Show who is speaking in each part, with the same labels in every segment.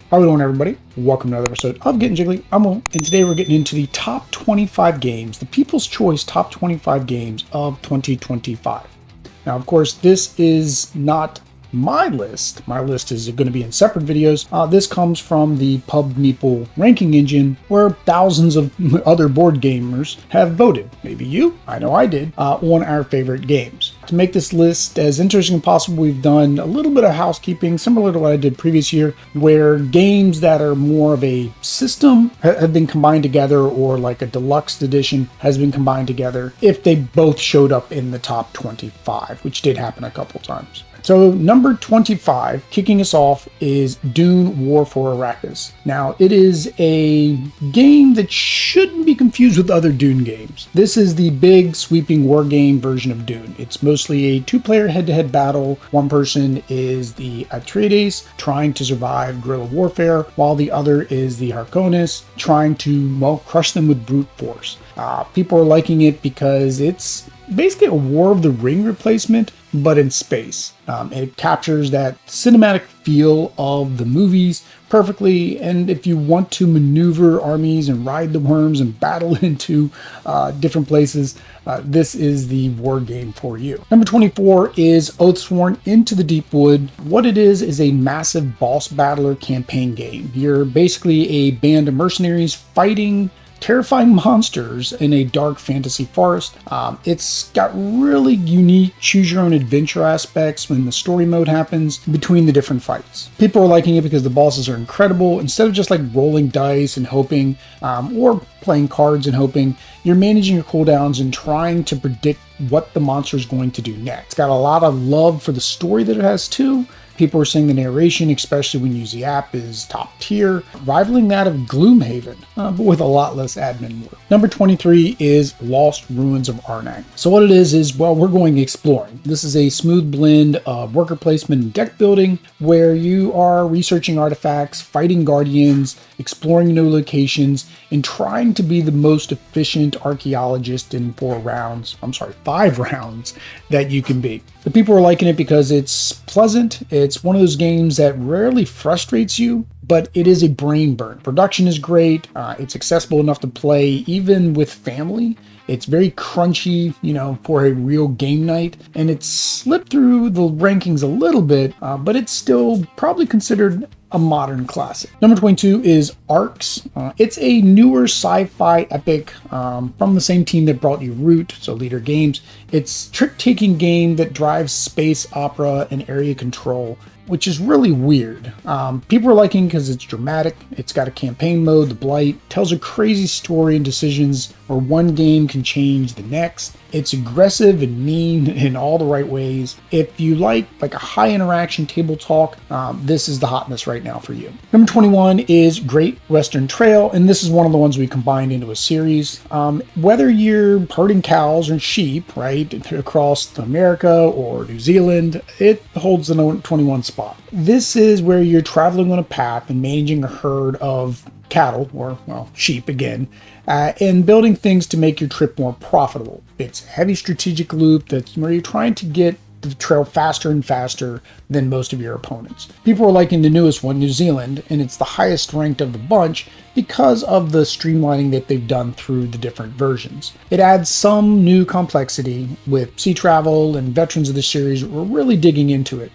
Speaker 1: How are we doing, everybody? Welcome to another episode of Getting Jiggly. I'm Will, and today we're getting into the top 25 games, the People's Choice top 25 games of 2025. Now, of course, this is not my list. My list is going to be in separate videos. This comes from the Pub Meeple ranking engine, where thousands of other board gamers have voted. Maybe you, I know I did, on our favorite games. To make this list as interesting as possible, we've done a little bit of housekeeping, similar to what I did previous year, where games that are more of a system have been combined together, or like a deluxe edition has been combined together, if they both showed up in the top 25, which did happen a couple times. So number 25, kicking us off, is Dune War for Arrakis. Now, it is a game that shouldn't be confused with other Dune games. This is the big sweeping war game version of Dune. It's mostly a two-player head-to-head battle. One person is the Atreides, trying to survive guerrilla warfare, while the other is the Harkonnens, trying to, well, crush them with brute force. People are liking it because it's basically a War of the Ring replacement, but in space. It captures that cinematic feel of the movies perfectly, and if you want to maneuver armies and ride the worms and battle into different places, this is the war game for you. Number 24 is Oathsworn Into the Deep Wood. What it is a massive boss battler campaign game. You're basically a band of mercenaries fighting terrifying monsters in a dark fantasy forest. It's got really unique choose your own adventure aspects when the story mode happens between the different fights. People are liking it because the bosses are incredible. Instead of just like rolling dice and hoping, or playing cards and hoping, you're managing your cooldowns and trying to predict what the monster is going to do next. It's got a lot of love for the story that it has too. People are saying the narration, especially when you use the app, is top tier, rivaling that of Gloomhaven, but with a lot less admin work. Number 23 is Lost Ruins of Arnak. So what it is, well, we're going exploring. This is a smooth blend of worker placement and deck building, where you are researching artifacts, fighting guardians, exploring new locations, and trying to be the most efficient archaeologist in 5 rounds that you can be. The people are liking it because it's pleasant. It's one of those games that rarely frustrates you, but it is a brain burn. Production is great. It's accessible enough to play even with family. It's very crunchy, for a real game night, and it's slipped through the rankings a little bit, but it's still probably considered a modern classic. Number 22 is Arks. It's a newer sci-fi epic from the same team that brought you Root, so Leader Games. It's a trick-taking game that drives space opera and area control, which is really weird. People are liking it because it's dramatic. It's got a campaign mode, The Blight, tells a crazy story and decisions where one game can change the next. It's aggressive and mean in all the right ways. If you like a high interaction table talk, this is the hotness right now for you. Number 21 is Great Western Trail, and this is one of the ones we combined into a series. Whether you're herding cows or sheep, right, across America or New Zealand, it holds the 21 spot. This is where you're traveling on a path and managing a herd of cattle, or, well, sheep again, and building things to make your trip more profitable. It's a heavy strategic loop that's where you're trying to get the trail faster and faster than most of your opponents. People are liking the newest one, New Zealand, and it's the highest ranked of the bunch because of the streamlining that they've done through the different versions. It adds some new complexity with sea travel, and veterans of the series were really digging into it.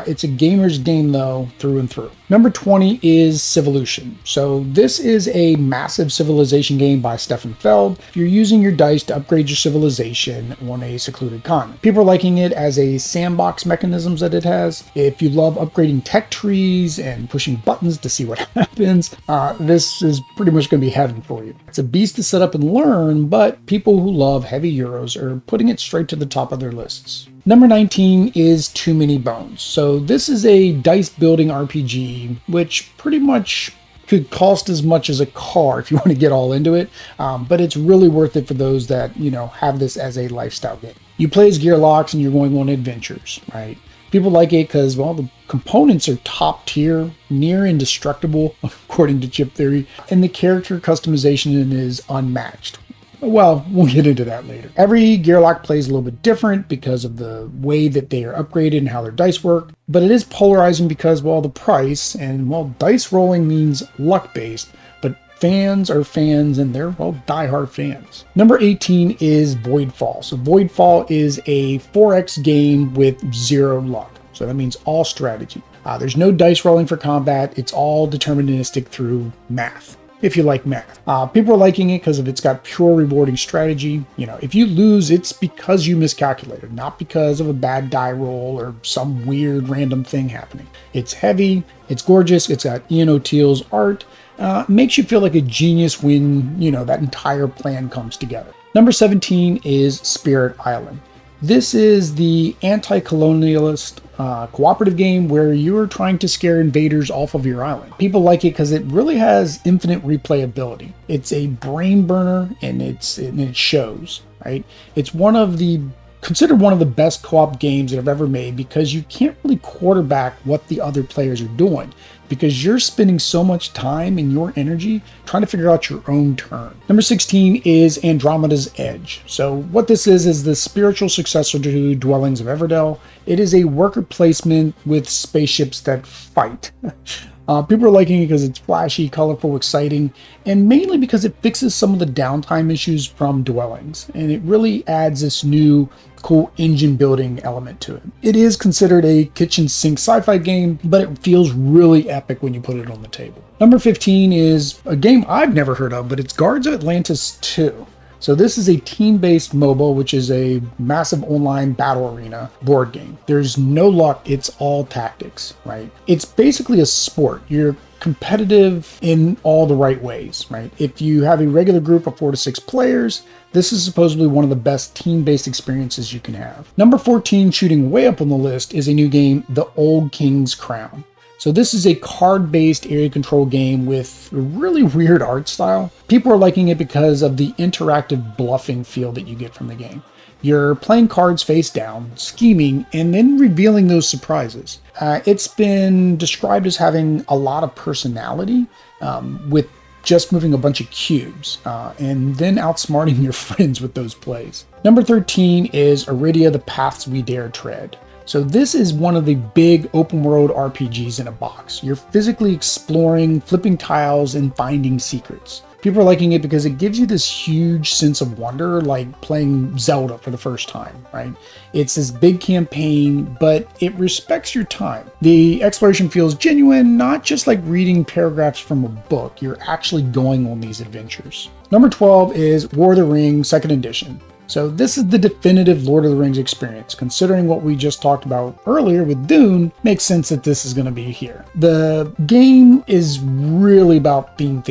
Speaker 1: It's a gamer's game, though, through and through. Number 20 is Civolution. So this is a massive civilization game by Stefan Feld. You're using your dice to upgrade your civilization on a secluded continent. People are liking it as a sandbox mechanisms that it has. If you love upgrading tech trees and pushing buttons to see what happens, this is pretty much going to be heaven for you. It's a beast to set up and learn, but people who love heavy Euros are putting it straight to the top of their lists. Number 19 is Too Many Bones. So this is a dice building RPG, which pretty much could cost as much as a car if you want to get all into it, but it's really worth it for those that, have this as a lifestyle game. You play as Gearlocks and you're going on adventures, right? People like it because, well, the components are top tier, near indestructible, according to Chip Theory, and the character customization is unmatched. Well, we'll get into that later. Every gear lock plays a little bit different because of the way that they are upgraded and how their dice work, but it is polarizing because, well, the price, and, well, dice rolling means luck-based, but fans are fans, and they're, well, diehard fans. Number 18 is Voidfall. So Voidfall is a 4X game with 0 luck. So that means all strategy. There's no dice rolling for combat. It's all deterministic through math, if you like math. People are liking it because it's got pure rewarding strategy. You know, if you lose, it's because you miscalculated, not because of a bad die roll or some weird random thing happening. It's heavy, it's gorgeous, it's got Ian O'Teal's art. Makes you feel like a genius when, you know, that entire plan comes together. Number 17 is Spirit Island. This is the anti-colonialist cooperative game where you're trying to scare invaders off of your island. People like it because it really has infinite replayability. It's a brain burner, and it shows, right? It's considered one of the best co-op games that I've ever made because you can't really quarterback what the other players are doing because you're spending so much time and your energy trying to figure out your own turn. Number 16 is Andromeda's Edge. So what this is the spiritual successor to Dwellings of Everdell. It is a worker placement with spaceships that fight. People are liking it because it's flashy, colorful, exciting, and mainly because it fixes some of the downtime issues from Dwellings, and it really adds this new cool engine building element to it. It is considered a kitchen sink sci-fi game, but it feels really epic when you put it on the table. Number 15 is a game I've never heard of, but it's Guards of Atlantis II. So this is a team-based MOBA, which is a massive online battle arena board game. There's no luck, it's all tactics, right? It's basically a sport. You're competitive in all the right ways, right? If you have a regular group of 4 to 6 players, this is supposedly one of the best team-based experiences you can have. Number 14, shooting way up on the list, is a new game, The Old King's Crown. So this is a card-based area control game with a really weird art style. People are liking it because of the interactive bluffing feel that you get from the game. You're playing cards face down, scheming, and then revealing those surprises. It's been described as having a lot of personality, with just moving a bunch of cubes, and then outsmarting your friends with those plays. Number 13 is Arydia, The Paths We Dare Tread. So this is one of the big open world RPGs in a box. You're physically exploring, flipping tiles, and finding secrets. People are liking it because it gives you this huge sense of wonder, like playing Zelda for the first time, right? It's this big campaign, but it respects your time. The exploration feels genuine, not just like reading paragraphs from a book. You're actually going on these adventures. Number 12 is War of the Ring 2nd Edition. So this is the definitive Lord of the Rings experience. Considering what we just talked about earlier with Dune, makes sense that this is going to be here. The game is really about theme.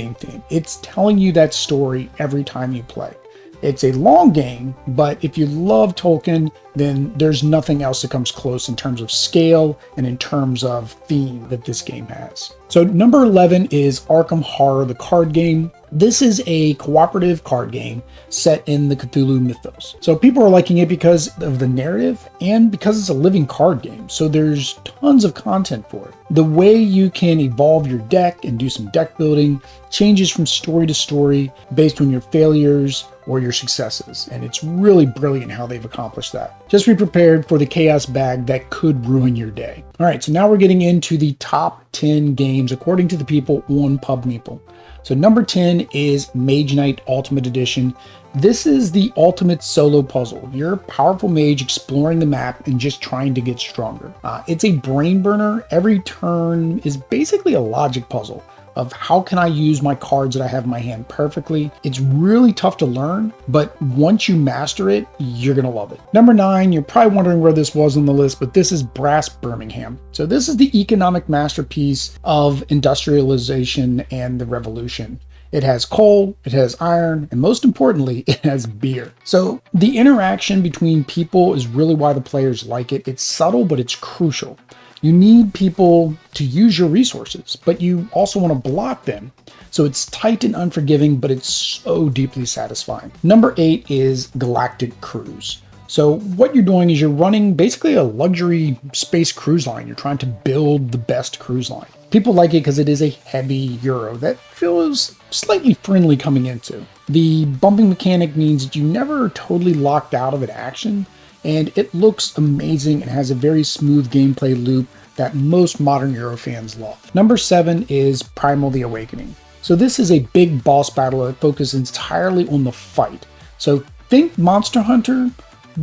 Speaker 1: It's telling you that story every time you play. It's a long game, but if you love Tolkien, then there's nothing else that comes close in terms of scale and in terms of theme that this game has. So number 11 is Arkham Horror, the card game. This is a cooperative card game set in the Cthulhu mythos. So people are liking it because of the narrative and because it's a living card game. So there's tons of content for it. The way you can evolve your deck and do some deck building changes from story to story based on your failures or your successes. And it's really brilliant how they've accomplished that. Just be prepared for the chaos bag that could ruin your day. All right, so now we're getting into the top 10 games according to the people on Pub Meeple. So number 10 is Mage Knight Ultimate Edition. This is the ultimate solo puzzle. You're a powerful mage exploring the map and just trying to get stronger. It's a brain burner. Every turn is basically a logic puzzle of how can I use my cards that I have in my hand perfectly. It's really tough to learn, but once you master it, you're gonna love it. Number 9, you're probably wondering where this was on the list, but this is Brass Birmingham. So this is the economic masterpiece of industrialization and the revolution. It has coal, it has iron, and most importantly, it has beer. So the interaction between people is really why the players like it. It's subtle, but it's crucial. You need people to use your resources, but you also want to block them. So it's tight and unforgiving, but it's so deeply satisfying. Number 8 is Galactic Cruise. So what you're doing is you're running basically a luxury space cruise line. You're trying to build the best cruise line. People like it because it is a heavy Euro that feels slightly friendly coming into. The bumping mechanic means that you never are totally locked out of an action, and it looks amazing and has a very smooth gameplay loop that most modern Euro fans love. Number 7 is Primal The Awakening. So this is a big boss battle that focuses entirely on the fight. So think Monster Hunter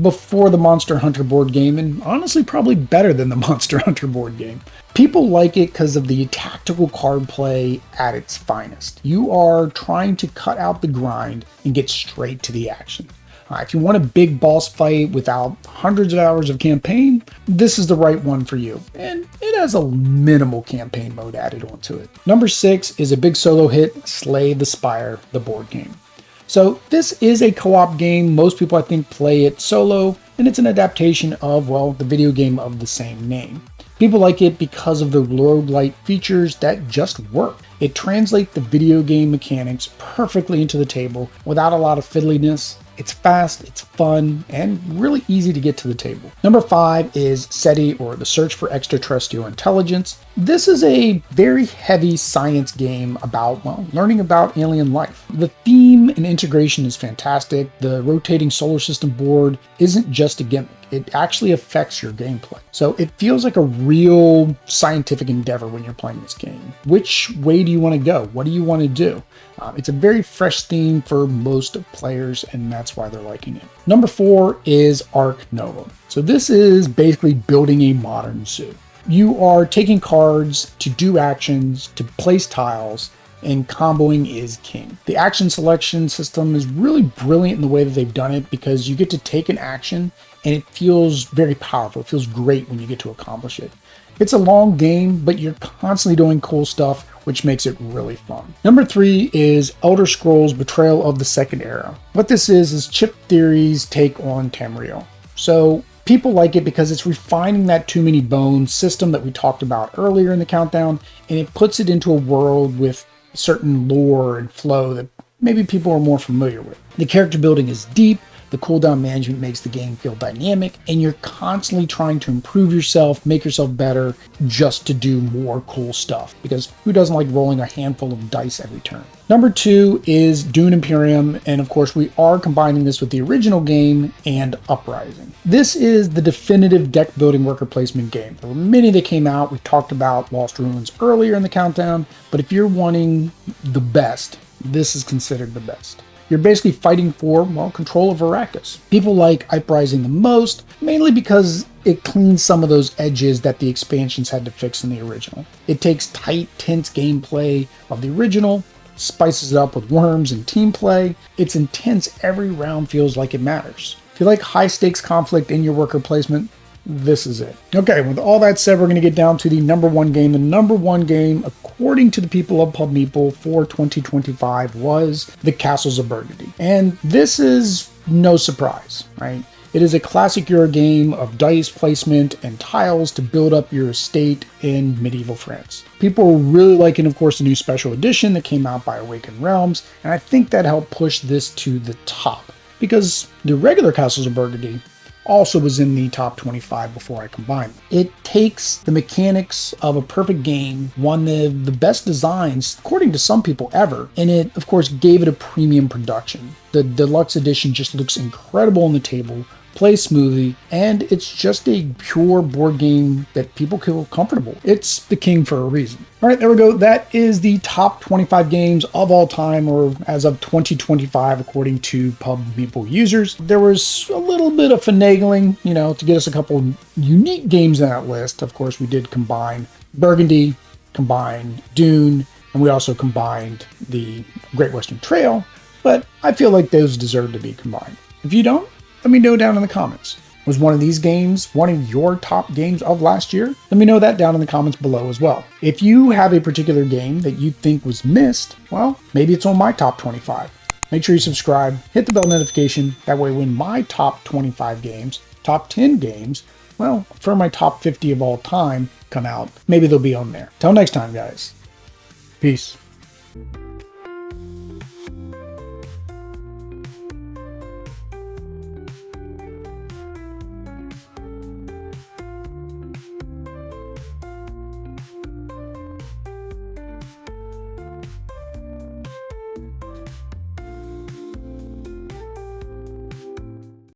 Speaker 1: before the Monster Hunter board game, and honestly probably better than the Monster Hunter board game. People like it because of the tactical card play at its finest. You are trying to cut out the grind and get straight to the action. If you want a big boss fight without hundreds of hours of campaign, this is the right one for you. And it has a minimal campaign mode added onto it. Number 6 is a big solo hit, Slay the Spire, the board game. So this is a co-op game. Most people, I think, play it solo, and it's an adaptation of, well, the video game of the same name. People like it because of the roguelite features that just work. It translates the video game mechanics perfectly into the table without a lot of fiddliness. It's fast, it's fun, and really easy to get to the table. Number 5 is SETI, or the Search for Extraterrestrial Intelligence. This is a very heavy science game about, well, learning about alien life. The theme and integration is fantastic. The rotating solar system board isn't just a gimmick. It actually affects your gameplay. So it feels like a real scientific endeavor when you're playing this game. Which way do you want to go? What do you want to do? It's a very fresh theme for most players, and that's why they're liking it. Number 4 is Ark Nova. So this is basically building a modern zoo. You are taking cards to do actions, to place tiles, and comboing is king. The action selection system is really brilliant in the way that they've done it, because you get to take an action and it feels very powerful. It feels great when you get to accomplish it. It's a long game, but you're constantly doing cool stuff, which makes it really fun. Number 3 is Elder Scrolls Betrayal of the Second Era. What this is Chip Theory's take on Tamriel. So people like it because it's refining that too many bones system that we talked about earlier in the countdown, and it puts it into a world with certain lore and flow that maybe people are more familiar with. The character building is deep, the cooldown management makes the game feel dynamic, and you're constantly trying to improve yourself, make yourself better, just to do more cool stuff, because who doesn't like rolling a handful of dice every turn? Number 2 is Dune Imperium, and of course we are combining this with the original game and Uprising. This is the definitive deck building worker placement game. There were many that came out. We talked about Lost Ruins earlier in the countdown, but if you're wanting the best, this is considered the best. You're basically fighting for, well, control of Arrakis. People like Uprising the most, mainly because it cleans some of those edges that the expansions had to fix in the original. It takes tight, tense gameplay of the original, spices it up with worms and team play. It's intense. Every round feels like it matters. If you like high-stakes conflict in your worker placement, this is it. Okay, with all that said, we're going to get down to the number 1 game. The number 1 game, according to the people of Pub Meeple for 2025, was the Castles of Burgundy. And this is no surprise, right? It is a classic Euro game of dice placement and tiles to build up your estate in medieval France. People were really liking, of course, the new special edition that came out by Awakened Realms, and I think that helped push this to the top, because the regular Castles of Burgundy also was in the top 25 before I combined them. It takes the mechanics of a perfect game, one of the best designs, according to some people, ever, and it, of course, gave it a premium production. The deluxe edition just looks incredible on the table, plays smoothly, and it's just a pure board game that people feel comfortable. It's the king for a reason. All right, there we go. That is the top 25 games of all time, or as of 2025, according to Pub Meeple users. There was a little bit of finagling, to get us a couple unique games in that list. Of course, we did combine Burgundy, combined Dune, and we also combined the Great Western Trail, but I feel like those deserve to be combined. If you don't, let me know down in the comments. Was one of these games one of your top games of last year? Let me know that down in the comments below as well. If you have a particular game that you think was missed, well, maybe it's on my top 25. Make sure you subscribe, hit the bell notification. That way when my top 25 games, top 10 games, well, for my top 50 of all time come out, maybe they'll be on there. Till next time, guys. Peace.